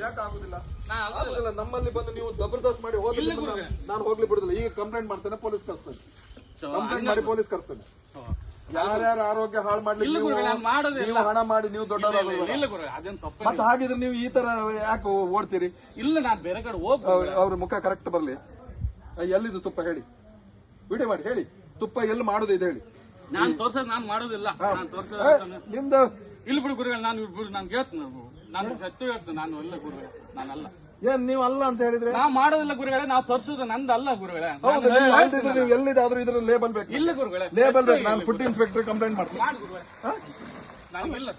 ಯಾಕೆ ಆಗುದಿಲ್ಲ? ನಮ್ಮಲ್ಲಿ ಬಂದು ನೀವು ಜಬರ್ದಸ್ತ್ ಮಾಡಿ ಹೋಗಿ ನಾನು ಹೋಗ್ಲಿ ಬಿಡುದಿಲ್ಲ. ಈಗ ಕಂಪ್ಲೇಂಟ್ ಮಾಡ್ತೇನೆ, ಪೊಲೀಸ್ ಕರ್ತೇನೆ. ಕಂಪ್ಲೇಂಟ್ ಮಾಡಿ ಪೊಲೀಸ್ ಕರ್ತೇನೆ. ಯಾರ್ಯಾರ ಆರೋಗ್ಯ ಹಾಳು ಮಾಡ್ಲಿಕ್ಕೆ ನೀವು ಹಣ ಮಾಡಿ ನೀವು ದೊಡ್ಡವರಾಗ ಮತ್ತೆ ಹಾಗಿದ್ರೆ ನೀವು ಈ ತರ ಯಾಕೆ ಓಡ್ತೀರಿ? ಇಲ್ಲ, ನಾನು ಬೇರೆ ಕಡೆ ಹೋಗ್ ಅವ್ರ ಮುಖ ಕರೆಕ್ಟ್ ಬರ್ಲಿ. ಎಲ್ಲಿದು ತುಪ್ಪ ಹೇಳಿ, ವಿಡಿಯೋ ಮಾಡಿ ಹೇಳಿ. ತುಪ್ಪ ಎಲ್ಲಿ ಮಾಡುದು ಇದು ಹೇಳಿ. ನಾನು ತೋರ್ಸೋದು ನಾನು ಮಾಡೋದಿಲ್ಲ. ನಿಮ್ದು ಇಲ್ಲಿ ಬಿಡು ಗುರುಗಳು, ನಾನು ಹೇಳ್ತೀನಿ, ನಾನು ಸತ್ಯ ಹೇಳ್ತೀನಿ, ನಾನು ಎಲ್ಲ ಗುರುಗಳೇ, ನಾನಲ್ಲ. ಏನ್ ನೀವು ಅಲ್ಲ ಅಂತ ಹೇಳಿದ್ರೆ ನಾವು ಮಾಡೋದಿಲ್ಲ ಗುರುಗಳೇ, ನಾವು ತೋರ್ಸೋದು ನಂದು ಅಲ್ಲ ಗುರುಗಳೇ. ನೀವು ಎಲ್ಲಿದಾದ್ರೂ ಇದ್ರ ಲೇಬಲ್ ಬೇಕು. ಇಲ್ಲ ಗುರುಗಳೇ, ಲೇಬಲ್ ಬೇಕು. ನಾನು ಫುಡ್ ಇನ್ಸ್ಪೆಕ್ಟರ್ ಕಂಪ್ಲೇಂಟ್ ಮಾಡ್ತೀನಿ. ನನಗಿಲ್ಲ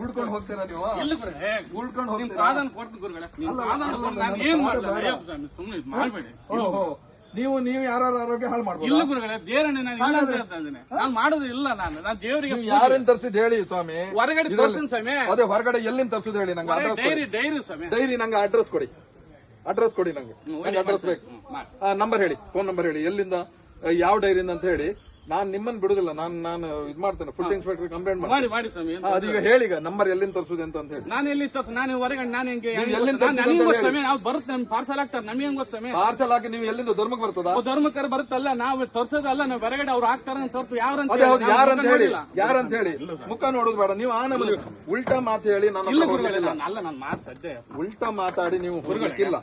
ಉಳ್ಕೊಂಡು ಹೋಗ್ತೀರಾ ನೀವು? ಇಲ್ಲ ಗುರುಗಳೇ, ಉಳ್ಕೊಂಡು ಹೋಗಿ ಪ್ರಾಧಾನ ಕೊಡ್ತೀನಿ ಗುರುಗಳೇ. ನಾನು ಏನ್ ಮಾಡಿಲ್ಲ, ಸುಮ್ಮನೆ ಮಾಡಬೇಡಿ. ನೀವು ಯಾರ ಆರೋಗ್ಯ ಹಾಳು ಮಾಡ್ಬೋದು? ಇಲ್ಲ ಗುರುಗಳೇ, ದೇವರನ್ನೇ ನಾನು ಇಲ್ಲ ಅಂತ ಹೇಳ್ತಾ ಇದ್ದೇನೆ. ನಾನು ಮಾಡೋದು ಇಲ್ಲ. ನಾನು ದೇವರಿಗೆ ಯಾರೇನ್ ತರ್ಸಿದ್ ಹೇಳಿ ಸ್ವಾಮಿ. ಹೊರಗಡೆ ತೋರ್ಸಿನ ಸ್ವಾಮಿ. ಅದೇ ಹೊರಗಡೆ ಎಲ್ಲಿಂದ ತರ್ಸಿದ್ ಹೇಳಿ. ನಂಗೆ ಡೈರಿ ಸ್ವಾಮಿ, ಡೈರಿ ನಂಗೆ ಅಡ್ರೆಸ್ ಕೊಡಿ. ಅಡ್ರೆಸ್ ಕೊಡಿ ನಂಗೆ ಅಡ್ರೆಸ್ ಬೇಕು. ನಂಬರ್ ಹೇಳಿ, ಫೋನ್ ನಂಬರ್ ಹೇಳಿ, ಎಲ್ಲಿಂದ ಯಾವ ಡೈರಿಯಿಂದ ಅಂತ ಹೇಳಿ. ನಾನು ನಿಮ್ಮನ್ನ ಬಿಡುದಿಲ್ಲ. ನಾನು ಇದ್ ಮಾಡ್ತೇನೆ, ಫುಡ್ ಇನ್ಸ್ಪೆಕ್ಟರ್ ಕಂಪ್ಲೇಂಟ್ ಮಾಡಿ ಸ್ವಾಮಿ. ಅದೀಗ ಹೇಳಿ ನಂಬರ್ ಎಲ್ಲಿಂದ ತರ್ಸುದು ಅಂತ ಹೇಳಿ. ನಾನು ಎಲ್ಲಿ ತರ್ಸು, ನಾನು ಹೊರಗಡೆ ನಾನು ಹೆಂಗೆ ನಾವು ಬರುತ್ತೆ, ಪಾರ್ಸಲ್ ಆಗ್ತಾರೆ, ನಮಗೆ ಹೆಂಗ್ ಗೊತ್ತು ಸ್ವಾಮಿ? ಪಾರ್ಸಲ್ ಹಾಕಿ ನೀವು ಎಲ್ಲಿಂದ ಧರ್ಮಕ್ಕೆ ಬರ್ತದ? ಧರ್ಮಕ್ಕರ ಬರುತ್ತಲ್ಲ, ನಾವು ತರ್ಸೋದಲ್ಲ, ನಾವು ಹೊರಗಡೆ ಅವ್ರು ಹಾಕ್ತಾರ ತರ್ತು. ಯಾರಂತ ಹೇಳಿ ಮುಖ ನೋಡುದು ಬೇಡ. ನೀವು ಆ ನಮ್ಮಲ್ಲಿ ಉಲ್ಟಾ ಮಾತು ಹೇಳಿ ನಾನು ಮಾತು ಸದ್ಯ ಉಲ್ಟಾ ಮಾತಾಡಿ ನೀವು ಹೊರಗಕ್ಕಿಲ್ಲ.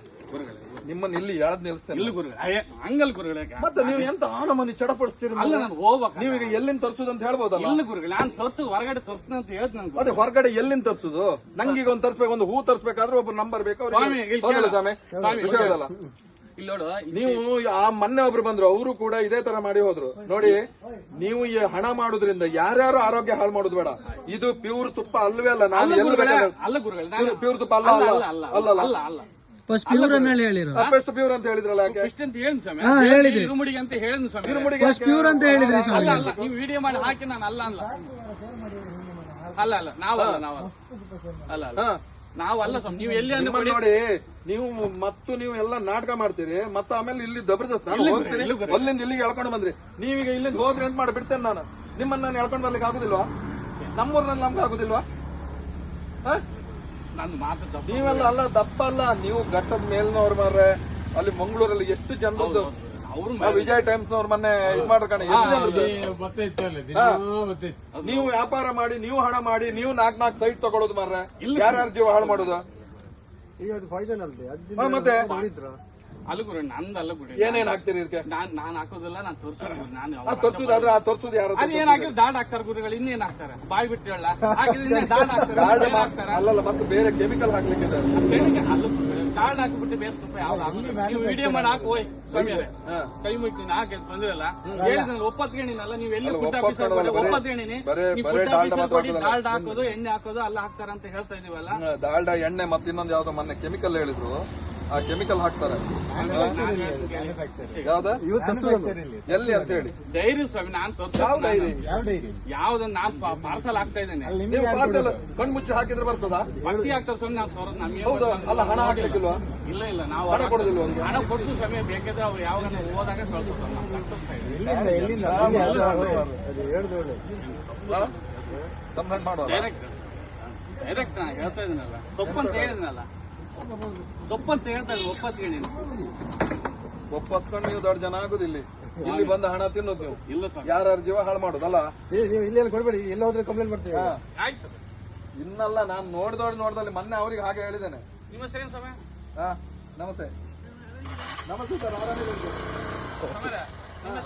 ನಿಮ್ಮನ್ನ ಇಲ್ಲಿ ಯಾವ್ದು ನಿಲ್ಲಿಸ್ತೇನೆ. ಇಲ್ಲ ಗುರುಗಳೇ, ಹಂಗಲ್ ಗುರುಗಳೇ. ಮತ್ತೆ ನೀವು ಎಂತ ನಮ್ಮನ್ನು ಚಡಪಡಿಸ್ತೀರಿ? ಅಲ್ಲ, ನಾನು ಹೋಗ್ಬೇಕು. ನೀವೀಗ ಎಲ್ಲಿಂದ ತರ್ಸುದು ಅಂತ ಹೇಳ್ಬೋದಲ್ಲ? ಇಲ್ಲ ಗುರುಗಳೇ, ನಾನು ತರ್ಸೋದು ಹೊರಗಡೆ ತರ್ಸ್ನ ಅಂತ ಹೇಳ್ತೀನಿ. ಅದೇ ಹೊರಗಡೆ ಎಲ್ಲಿಂದ ತರ್ಸುದು? ನಂಗೀಗ ಒಂದು ತರ್ಸ್ಬೇಕು, ಒಂದು ಹೂ ತರ್ಸ್ಬೇಕಾದ್ರೆ ಒಬ್ಬ ನಂಬರ್ ಬೇಕು. ಸ್ವಾಮಿ ವಿಷಯದಲ್ಲ. ಇಲ್ಲಿ ನೋಡು, ನೀವು ಆ ಮೊನ್ನೆ ಒಬ್ರು ಬಂದ್ರು, ಅವರು ಕೂಡ ಇದೇ ತರ ಮಾಡಿ ಹೋದ್ರು. ನೋಡಿ, ನೀವು ಈ ಹಣ ಮಾಡುದ್ರಿಂದ ಯಾರ್ಯಾರು ಆರೋಗ್ಯ ಹಾಳು ಮಾಡುದು ಬೇಡ. ಇದು ಪ್ಯೂರ್ ತುಪ್ಪ ಅಲ್ವೇ ಅಲ್ಲ. ನಾನು ಅಲ್ಲ ಗುರುಗಳೇ, ಪ್ಯೂರ್ ತುಪ್ಪ ಅಲ್ಲ. ಫಸ್ಟ್ ಪ್ಯೂರ್ ಅಂತ ಹೇಳಿರೋ, ಫಸ್ಟ್ ಪ್ಯೂರ್ ಅಂತ ಹೇಳಿದ್ರಲ್ಲ. ಯಾಕೆ ಫಸ್ಟ್ ಅಂತ ಹೇಳಿದ್ ಸ್ವಾಮಿ, ಹೇಳಿದ್ರಿ. ಇರುಮುಡಿಗೆ ಅಂತ ಹೇಳಿದ್ ಸ್ವಾಮಿ. ಫಸ್ಟ್ ಪ್ಯೂರ್ ಅಂತ ಹೇಳಿದ್ರಿ ಸ್ವಾಮಿ. ಅಲ್ಲ, ನೀವು ವಿಡಿಯೋ ಮಾಡಿ ಹಾಕಿ ನಾನು ಅಲ್ಲ ನಾವಲ್ಲ ಸ್ವಾಮಿ. ನೀವು ಎಲ್ಲಿ ಅಂತ ನೋಡಿ, ನೀವು ಎಲ್ಲ ನಾಟಕ ಮಾಡ್ತೀರಿ. ಮತ್ತೆ ಆಮೇಲೆ ಇಲ್ಲಿ ಜಬರ್ದಸ್ತ್ ಹೋಗ್ತೀರಿ. ಅಲ್ಲಿಂದ ಇಲ್ಲಿಗೆ ಎಳ್ಕೊಂಡು ಬಂದ್ರಿ. ನೀವೀಗ ಇಲ್ಲಿಂದ ಹೋದ್ರಿ ಅಂತ ಮಾಡಿ ಬಿಡ್ತೇನೆ ನಾನು. ನಿಮ್ಮನ್ನ ನಾನು ಎಳ್ಕೊಂಡು ಬರ್ಲಿಕ್ಕೆ ಆಗುದಿಲ್ವಾ? ನಮ್ಮೂರ್ನಲ್ಲಿ ನಮ್ಗೆ ಆಗುದಿಲ್ವಾ? ನೀವೆಲ್ಲ ಅಲ್ಲ, ದಪ್ಪ ಅಲ್ಲ, ನೀವು ಘಟ್ಟದ ಮೇಲ್ನವ್ರು ಮಾರ್ರೆ. ಅಲ್ಲಿ ಮಂಗಳೂರಲ್ಲಿ ಎಷ್ಟು ಜನರದ್ದು ವಿಜಯ್ ಟೈಮ್ಸ್ ನವ್ರ ಮೊನ್ನೆ ಇದ್ ಮಾಡ್ಕಣ. ನೀವು ವ್ಯಾಪಾರ ಮಾಡಿ, ನೀವು ಹಣ ಮಾಡಿ, ನೀವು 4 ಸೈಟ್ ತಗೊಳ್ಳೋದು ಮಾರ್ರೆ. ಯಾರ್ಯಾರ ಜೀವ ಹಾಳು ಮಾಡೋದು? ಮತ್ತೆ ಅಲ್ಲ ಗುರು, ನಂದಲ್ಲ ಗುರು. ಏನೇನ್ ಹಾಕ್ತೀರಿ ಇದಕ್ಕೆ? ನಾನ್ ಹಾಕೋದಿಲ್ಲ, ನಾನು ತೋರ್ಸೋದು. ನಾನು ತೋರ್ಸುದಾದ್ರೆ ಆ ತೋರ್ಸುದು ಯಾರು? ಏನ್ ಹಾಕಿದ್ರೆ ದಾಡ್ ಹಾಕ್ತಾರೆ ಗುರುಗಳು, ಇನ್ನೇನ್ ಹಾಕ್ತಾರೆ? ಬಾಯ್ ಬಿಟ್ಟು ಹೇಳ ಹಾಕಿದ್ರೆ ದಾಡ್ ಹಾಕ್ತಾರೆ. ಅಲ್ಲಲ್ಲ, ಮತ್ತೆ ಬೇರೆ ಕೆಮಿಕಲ್ ಹಾಕ್ಲಿಕ್ಕೆ ದಾಡ್ ಹಾಕಿಬಿಟ್ಟು ಬೇರೆ ತುಪ್ಪ ಯಾವ್ದು ನೀವು ವಿಡಿಯೋ ಮಾಡಿ ಹಾಕು. ಹೋಯ್ ಸ್ವಾಮಿ ಕೈ ಮುಗ್ತೀನಿ, ಹಾಕಿ ತೊಂದ್ರೆ ಇಲ್ಲ. ಹೇಳಿದ್ರೆ ಒಪ್ಪತ್ಗೇಣಿನಲ್ಲ, ನೀವು ಎಲ್ಲಿ ಫುಡ್ ಆಫೀಸರ್ ಒಪ್ಪತ್ಗೇಣಿನಿ, ಡಾಲ್ಡ್ ಹಾಕೋದು, ಎಣ್ಣೆ ಹಾಕೋದು ಅಲ್ಲ ಹಾಕ್ತಾರ ಅಂತ ಹೇಳ್ತಾ ಇದೀವಲ್ಲ. ಡಾಲ್ಡಾ, ಎಣ್ಣೆ, ಮತ್ತೆ ಇನ್ನೊಂದು ಯಾವ್ದೋ ಮೊನ್ನೆ ಕೆಮಿಕಲ್ ಹೇಳಿದ್ರು, ಆ ಕೆಮಿಕಲ್ ಹಾಕ್ತಾರೆ. ಯಾವ್ದ ಎಲ್ಲಿ ಅಂತ ಹೇಳಿ? ಡೈರಿ ಸ್ವಾಮಿ, ನಾನ್ ಯಾವ್ದನ್ನ ನಾನ್ ಪಾರ್ಸಲ್ ಹಾಕ್ತಾ ಇದ್ದೇನೆ. ನೀವು ಪಾರ್ಸಲ್ ಕಣ್ಮುಚ್ಚಿ ಹಾಕಿದ್ರೆ ಬರ್ತದ? ಬಸ್ಸಿ ಹಾಕ್ತಾರೆ ಸ್ವಾಮಿ, ನಾವು ತೋರೋದು ನಮ್ಗೆ. ಅಲ್ಲ, ಹಣ ಹಾಕ್ಲಿಕ್ಕಿಲ್ವಾ? ಇಲ್ಲ, ನಾವು ಹಣ ಕೊಡುದಿಲ್ವ? ಹಣ ಕೊಟ್ಟು ಸ್ವಾಮಿ, ಬೇಕಾದ್ರೆ ಅವ್ರು ಯಾವಾಗ ಹೋದಾಗ ಕಳ್ಸ್ತಾರೆ. ಮಾಡುವ ಡೈರೆಕ್ಟ್ ನಾ ಹೇಳ್ತಾ ಇದೀನಲ್ಲ, ಸೊಪ್ಪಂತ ಹೇಳಿದ್ನಲ್ಲ, ಸೊಪ್ಪಂತ ಹೇಳ್ತಾ ಇದ್ದೀನಿ. ಒಪ್ಪತ್ಕೊಂಡು ನೀವು ದೊಡ್ಡ ಜನ ಆಗುದಿಲ್ಲ. ಇಲ್ಲಿ ಬಂದ ಹಣ ತಿನ್ನೋದು ನೀವು. ಇಲ್ಲ ಸರ್, ಯಾರ್ಯಾರ ಜೀವ ಹಾಳು ಮಾಡೋದಲ್ಲ. ನೀವು ಇಲ್ಲಿ ಕೊಡ್ಬೇಡಿ, ಎಲ್ಲ ಹೋದ್ರೆ ಕಂಪ್ಲೇಂಟ್ ಮಾಡ್ತೀವಿ. ಆಯ್ತು ಇನ್ನಲ್ಲ, ನಾನು ನೋಡ್ದಲ್ಲಿ ಮೊನ್ನೆ ಅವ್ರಿಗೆ ಹಾಗೆ ಹೇಳಿದ್ದೇನೆ. ನಿಮ್ಮ ಸರಿ ಸಮಯ. ನಮಸ್ತೆ ಸರ್, ಆರಾಮಿದ್ದೀರಿ?